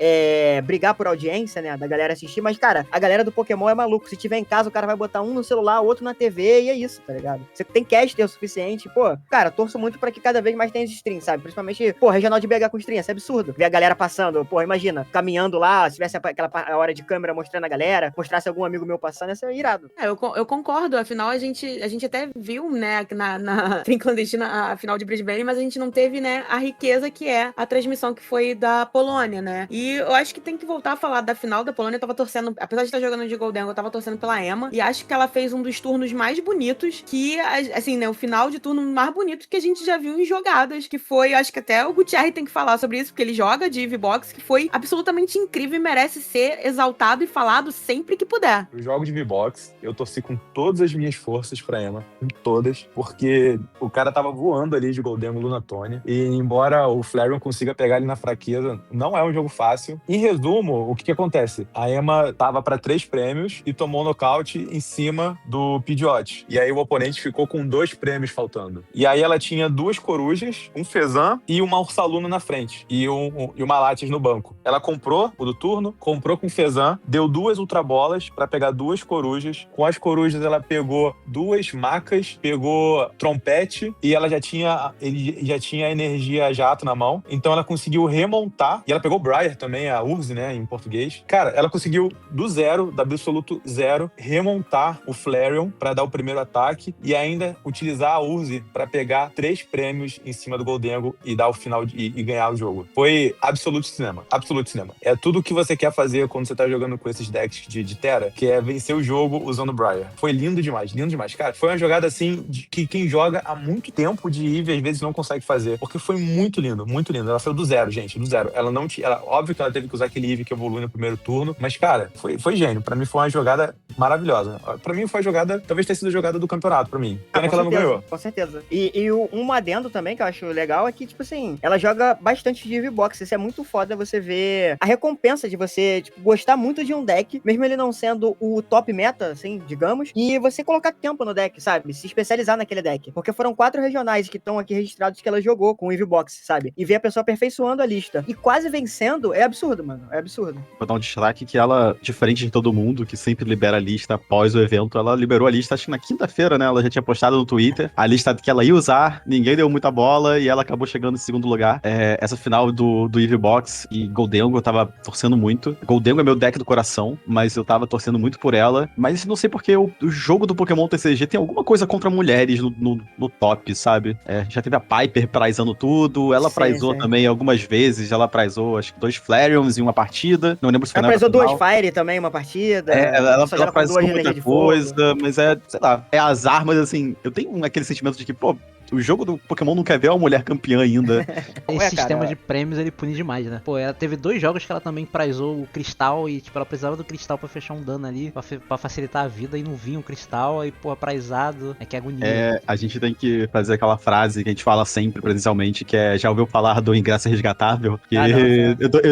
brigar por audiência, né, da galera assistir, mas, cara, a galera do Pokémon é maluca. maluco. Se tiver em casa, o cara vai botar um no celular, outro na TV e é isso, tá ligado? Você tem caster o suficiente. Pô, cara, torço muito pra que cada vez mais tenha stream, sabe? Principalmente, pô, regional de BH com stream, isso é absurdo. Ver a galera passando, pô, imagina, caminhando lá, se tivesse aquela hora de câmera mostrando a galera, mostrasse algum amigo meu passando, ia ser irado. Eu concordo, afinal a gente até viu, né, na Stream Clandestina a final de Brisbane, mas a gente não teve, né, a riqueza que é a transmissão que foi da Polônia, né? E eu acho que tem que voltar a falar da final da Polônia. Eu tava torcendo, apesar de estar jogando de Golden, eu tava torcendo pela Emma, e acho que ela fez um dos turnos mais bonitos, que, assim, né, o final de turno mais bonito que a gente já viu em jogadas, que foi, acho que até o Gutierrez tem que falar sobre isso, porque ele joga de V-Box, que foi absolutamente incrível e merece ser exaltado e falado sempre que puder. Eu jogo de V-Box, eu torci com todas as minhas forças pra Emma, com todas, porque o cara tava voando ali de Golden Lunatone, e embora o Flareon consiga pegar ele na fraqueza, não é um jogo fácil. Em resumo, o que acontece? A Emma tava pra 3 prêmios e tomou um nocaute em cima do Pidgeot. E aí o oponente ficou com 2 prêmios faltando. E aí ela tinha 2 corujas, um Fezan e uma Ursaluna na frente. E uma Latias no banco. Ela comprou o do turno, comprou com Fezan, deu 2 ultrabolas pra pegar 2 corujas. Com as corujas ela pegou 2 macas, pegou trompete e ela ele já tinha energia jato na mão. Então ela conseguiu remontar. E ela pegou o Briar também, a Urze, né, em português. Cara, ela conseguiu do zero, da absoluto zero, remontar o Flareon pra dar o primeiro ataque e ainda utilizar a Urze pra pegar 3 prêmios em cima do Goldengo e dar o final e ganhar o jogo. Foi absoluto cinema. Absoluto cinema. É tudo o que você quer fazer quando você tá jogando com esses decks de Terra, que é vencer o jogo usando o Briar. Foi lindo demais, lindo demais. Cara, foi uma jogada assim que quem joga há muito tempo de Eve às vezes não consegue fazer, porque foi muito lindo, muito lindo. Ela saiu do zero, gente, do zero. Ela não tinha... Óbvio que ela teve que usar aquele Eve que evolui no primeiro turno, mas, cara, foi gênio. Pra mim foi uma jogada maravilhosa. Pra mim foi a jogada, talvez tenha sido a jogada do campeonato, pra mim. Pena que ela não ganhou. Com certeza. E um adendo também que eu acho legal é que, tipo assim, ela joga bastante de V-Box. Isso é muito foda você ver a recompensa de você, tipo, gostar muito de um deck, mesmo ele não sendo o top meta, assim, digamos, e você colocar tempo no deck, sabe? Se especializar naquele deck. Porque foram 4 regionais que estão aqui registrados que ela jogou com o EVE-Box, sabe? E ver a pessoa aperfeiçoando a lista. E quase vencendo é absurdo, mano. É absurdo. Vou dar um destaque que ela, diferente de todo mundo, que sempre libera a lista após o evento, ela liberou a lista, acho que na quinta-feira, né? Ela já tinha postado no Twitter a lista que ela ia usar, ninguém deu muita bola e ela acabou chegando em segundo lugar. Essa final do EVE-Box e Goldengo eu tava torcendo muito. Goldengo é meu deck do coração, mas eu tava torcendo muito por ela. Mas não sei porque o jogo do Pokémon TCG tem alguma coisa contra mulheres no top, sabe? Já teve a Piper prizando tudo, ela prizou também algumas vezes, ela prizou acho que 2 Flareons em uma partida, não lembro se foi ela prizou 2 Fire também, uma partida. Ela prizou muita coisa, mas sei lá, as armas, assim, eu tenho aquele sentimento de que, pô, o jogo do Pokémon não quer ver uma mulher campeã ainda. Esse sistema de prêmios, ele pune demais, né? Pô, ela teve 2 jogos que ela também prizou o cristal e, tipo, ela precisava do cristal pra fechar um dano ali, pra facilitar a vida e não vinha um cristal, aí, pô, prizado, que agonia. A gente tem que fazer aquela frase que a gente fala sempre presencialmente, que é, já ouviu falar do ingresso resgatável? Que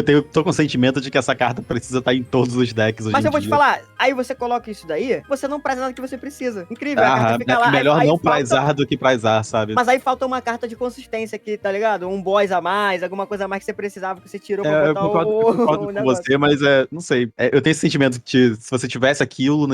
eu tô com o sentimento de que essa carta precisa estar em todos os decks hoje em dia. Mas eu vou te falar, aí você coloca isso daí, você não priza nada que você precisa. Incrível, a carta fica lá. Melhor não prizar do que prizar, sabe? Mas aí falta uma carta de consistência aqui, tá ligado? Um boss a mais, alguma coisa a mais que você precisava, que você tirou pra botar eu concordo com você, mas não sei. Eu tenho esse sentimento que se você tivesse aquilo,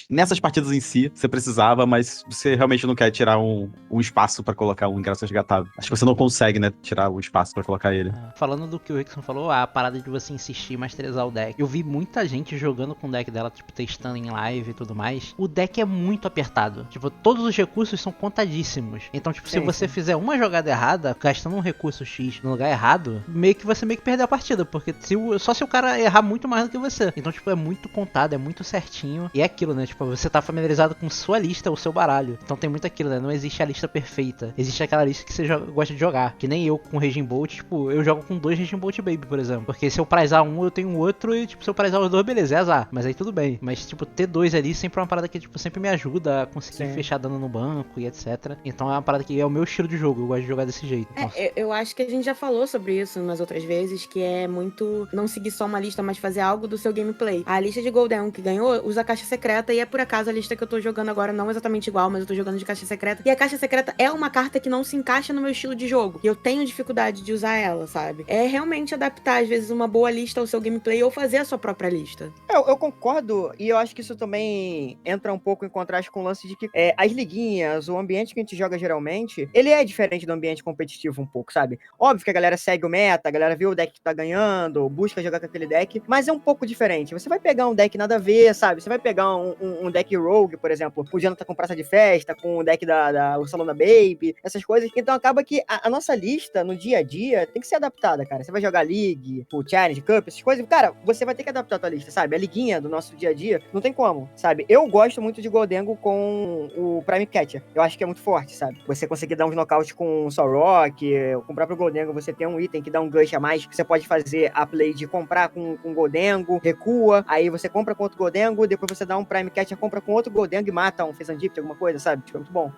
nessas partidas em si, você precisava, mas você realmente não quer tirar um espaço pra colocar um ingresso resgatável. Acho que você não consegue, né, tirar o espaço pra colocar ele. Falando do que o Rickson falou, a parada de você insistir em masterizar o deck. Eu vi muita gente jogando com o deck dela, tipo, testando em live e tudo mais. O deck é muito apertado. Tipo, todos os recursos são contadíssimos. Então, tipo, se você fizer uma jogada errada, gastando um recurso X no lugar errado, você meio que perdeu a partida, porque só se o cara errar muito mais do que você. Então, tipo, é muito contado, é muito certinho. E é aquilo, né? Tipo, você tá familiarizado com sua lista, o seu baralho. Então tem muito aquilo, né? Não existe a lista perfeita. Existe aquela lista que você gosta de jogar. Que nem eu com o Raging Bolt, tipo, eu jogo com 2 Raging Bolt Baby, por exemplo. Porque se eu prizar um, eu tenho outro, e tipo, se eu prizar os 2, beleza, é azar. Mas aí tudo bem. Mas, tipo, ter 2 ali sempre é uma parada que, tipo, sempre me ajuda a conseguir fechar dano no banco e etc. Então é uma parada que é o meu estilo de jogo, eu gosto de jogar desse jeito. Eu acho que a gente já falou sobre isso nas outras vezes, que é muito não seguir só uma lista, mas fazer algo do seu gameplay. A lista de Golden que ganhou usa a caixa secreta, e é por acaso a lista que eu tô jogando agora não exatamente igual, mas eu tô jogando de caixa secreta. E a caixa secreta é uma carta que não se encaixa no meu estilo de jogo. E eu tenho dificuldade de usar ela, sabe? É realmente adaptar, às vezes, uma boa lista ao seu gameplay ou fazer a sua própria lista. Eu concordo, e eu acho que isso também entra um pouco em contraste com o lance de que as liguinhas, o ambiente que a gente joga geralmente, ele é diferente do ambiente competitivo um pouco, sabe? Óbvio que a galera segue o meta, a galera vê o deck que tá ganhando, busca jogar com aquele deck, mas é um pouco diferente. Você vai pegar um deck nada a ver, sabe? Você vai pegar um deck rogue, por exemplo, o Jonathan com praça de festa, com o deck o Salão da Baby, essas coisas. Então acaba que a nossa lista, no dia a dia, tem que ser adaptada, cara. Você vai jogar League, o Challenge, Cup, essas coisas, cara, você vai ter que adaptar a tua lista, sabe? A liguinha do nosso dia a dia, não tem como, sabe? Eu gosto muito de Goldengo com o Prime Catcher. Eu acho que é muito forte, sabe? Você conseguir dar uns nocaute com o Solrock, com o próprio Goldengo, você tem um item que dá um gush a mais, que você pode fazer a play de comprar com Goldengo, recua, aí você compra com outro Goldengo, depois você dá um Prime Catcher, compra com outro Goldengo e mata um Fezandip, alguma coisa, sabe? Tipo, é muito bom.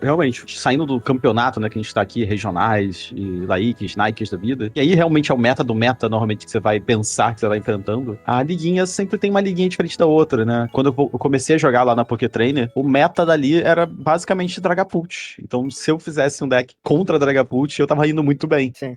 Realmente, saindo do campeonato, né, que a gente tá aqui, regionais e Laikes, Nikes da vida, e aí realmente é o meta do meta, normalmente, que você vai pensar, que você vai enfrentando, a liguinha sempre tem uma liguinha diferente da outra, né? Quando eu comecei a jogar lá na Poké Trainer, o meta dali era basicamente Dragapult. Então, se eu fizesse um deck contra Dragapult, eu tava indo muito bem. Sim.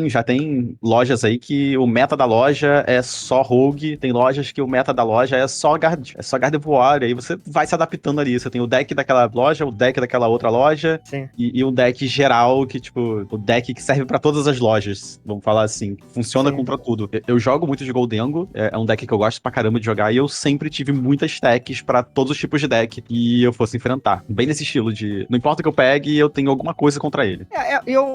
Já tem lojas aí que o meta da loja é só Rogue, tem lojas que o meta da loja é só Gardevoir, aí você vai se adaptando ali. Você tem o deck daquela loja, o deck daquela outra loja, e um deck geral que, tipo, o deck que serve pra todas as lojas, vamos falar assim. Funciona contra tudo. Eu jogo muito de Goldengo, é um deck que eu gosto pra caramba de jogar, e eu sempre tive muitas techs pra todos os tipos de deck que eu fosse enfrentar. Bem nesse estilo de, não importa o que eu pegue, eu tenho alguma coisa contra ele.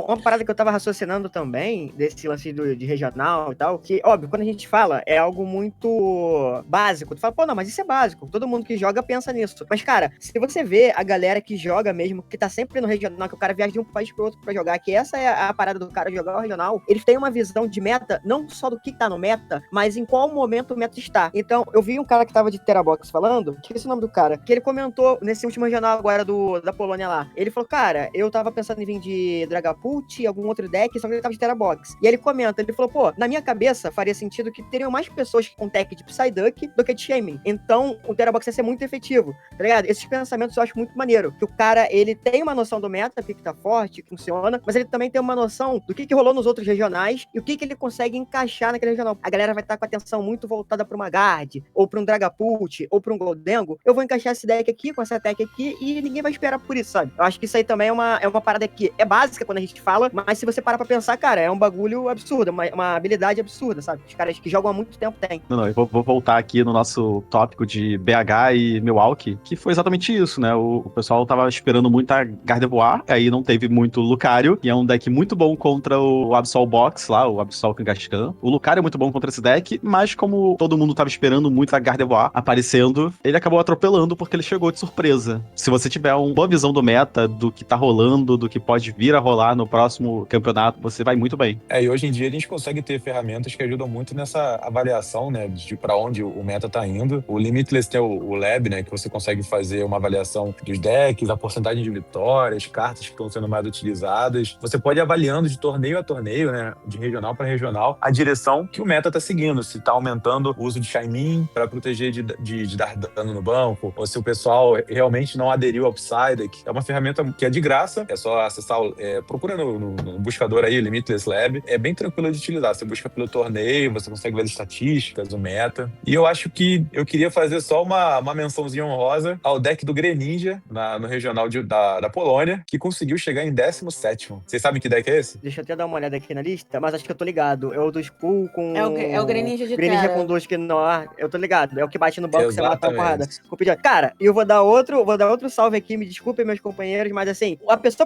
Uma parada que eu tava raciocinando também, desse lance de regional e tal, que, óbvio, quando a gente fala, é algo muito básico. Tu fala, pô, não, mas isso é básico. Todo mundo que joga pensa nisso. Mas, cara, se você vê a galera que joga mesmo, que tá sempre no regional, que o cara viaja de um país pro outro pra jogar, que essa é a parada do cara jogar o regional, eles têm uma visão de meta, não só do que tá no meta, mas em qual momento o meta está. Então, eu vi um cara que tava de Terabox falando, que esse é o nome do cara, que ele comentou nesse último regional agora da Polônia lá. Ele falou, cara, eu tava pensando em vir de Dragapult, algum outro deck, só que ele tava de Terabox. E ele comenta, ele falou, pô, na minha cabeça faria sentido que teriam mais pessoas com tech de Psyduck do que de Shaman. Então, o Terabox ia ser muito efetivo, tá ligado? Esses pensamentos eu acho muito maneiro, que o cara, ele tem uma noção do meta, o que tá forte, o que funciona, mas ele também tem uma noção do que rolou nos outros regionais e o que ele consegue encaixar naquele regional. A galera vai estar com a atenção muito voltada pra uma Guard, ou pra um Dragapult, ou pra um Goldengo. Eu vou encaixar esse deck aqui, com essa tech aqui, e ninguém vai esperar por isso, sabe? Eu acho que isso aí também é uma parada que é básica quando a gente fala, mas se você parar pra pensar, cara, é um bagulho absurdo, uma habilidade absurda, sabe? Os caras que jogam há muito tempo têm. Não, eu vou voltar aqui no nosso tópico de BH e Milwaukee, que foi exatamente isso, né? O pessoal tava esperando muito a Gardevoir, aí não teve muito Lucario, e é um deck muito bom contra o Absol Box lá, o Absol Kangaskhan. O Lucario é muito bom contra esse deck, mas como todo mundo tava esperando muito a Gardevoir aparecendo, ele acabou atropelando porque ele chegou de surpresa. Se você tiver uma boa visão do meta, do que tá rolando, do que pode vir a rolar no próximo campeonato, você vai muito bem. E hoje em dia a gente consegue ter ferramentas que ajudam muito nessa avaliação, né, de pra onde o meta tá indo. O Limitless tem o Lab, né, que você consegue fazer uma avaliação dos decks, a porcentagem de vitórias, cartas que estão sendo mais utilizadas. Você pode ir avaliando de torneio a torneio, né, de regional para regional, a direção que o meta tá seguindo. Se tá aumentando o uso de Shaymin para proteger de dar dano no banco, ou se o pessoal realmente não aderiu ao Psyduck. É uma ferramenta que é de graça, é só acessar, procura no buscador aí, Limitless Lab. É bem tranquilo de utilizar. Você busca pelo torneio, você consegue ver as estatísticas, o meta. E eu acho que eu queria fazer só uma mençãozinha honrosa ao deck do Greninja, no regional da Polônia, que conseguiu chegar em 17º. Vocês sabem que deck é esse? Deixa eu até dar uma olhada aqui na lista, mas acho que eu tô ligado. É o do Skull com... É o Greninja de Greninja Terra. com 2 Quinoa. Eu tô ligado. É o que bate no banco e você mata uma porrada. Exatamente. Cara, eu vou dar outro salve aqui, me desculpem meus companheiros, mas assim,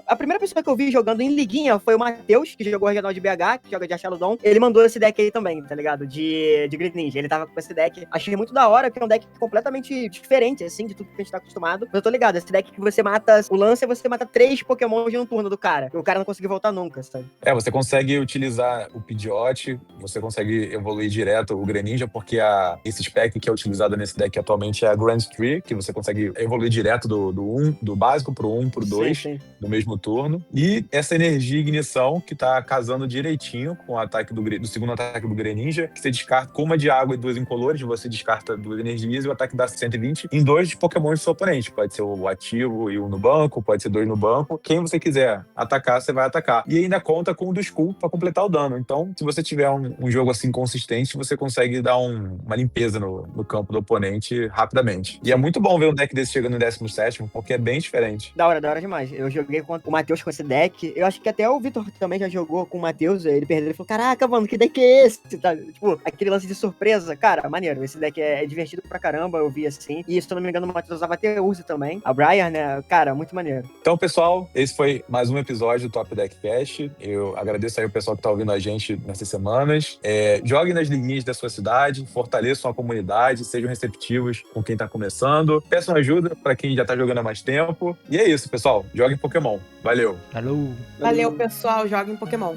a primeira pessoa que eu vi jogando em liguinha foi o Matheus, que jogou regional de BH, que joga de Achaludon. Ele mandou esse deck aí também, tá ligado? De Greninja. Ele tava com esse deck. Achei muito da hora, que é um deck completamente diferente, assim, de tudo que a gente tá acostumado. Mas eu tô ligado, esse deck que você mata o lance, você mata 3 Pokémon de um turno do cara. E o cara não conseguiu voltar nunca, sabe? Você consegue utilizar o Pidgeot, você consegue evoluir direto o Greninja, porque esse spec que é utilizado nesse deck atualmente é a Grand Tree, que você consegue evoluir direto do básico básico pro 1, pro 2, Sim, sim. no mesmo turno. E essa energia e ignição que tá casando direitinho com o ataque do segundo ataque do Greninja, que você descarta com uma de água e 2 incolores, você descarta 2 energias e o ataque dá 120 em 2 Pokémon do seu oponente. Pode ser o ativo e um no banco, pode ser 2 no banco. Quem você quiser atacar, você vai atacar. E ainda conta com o do Skull pra completar o dano. Então, se você tiver um jogo assim consistente, você consegue dar uma limpeza no campo do oponente rapidamente. E é muito bom ver um deck desse chegando em 17º, porque é bem diferente. Da hora demais. Eu joguei com o Matheus com esse deck. Eu acho que até o Vitor também já jogou com o Matheus. Ele perdeu e falou: caraca, mano, que deck é esse? Tá, tipo, aquele lance de surpresa. Cara, maneiro. Esse deck é divertido pra caramba. Eu vi assim. E se eu não me engano, o Matheus usava até Uzi também. A Briar, né? Cara, muito maneiro. Então, pessoal, esse foi mais um episódio do Top Deck Cast. Eu agradeço aí o pessoal que tá ouvindo a gente nessas semanas. Joguem nas liguinhas da sua cidade, fortaleçam a comunidade, sejam receptivos com quem tá começando. Peçam ajuda pra quem já tá jogando há mais tempo. E é isso, pessoal. Joguem Pokémon. Valeu! Falou! Valeu, pessoal. Joguem Pokémon.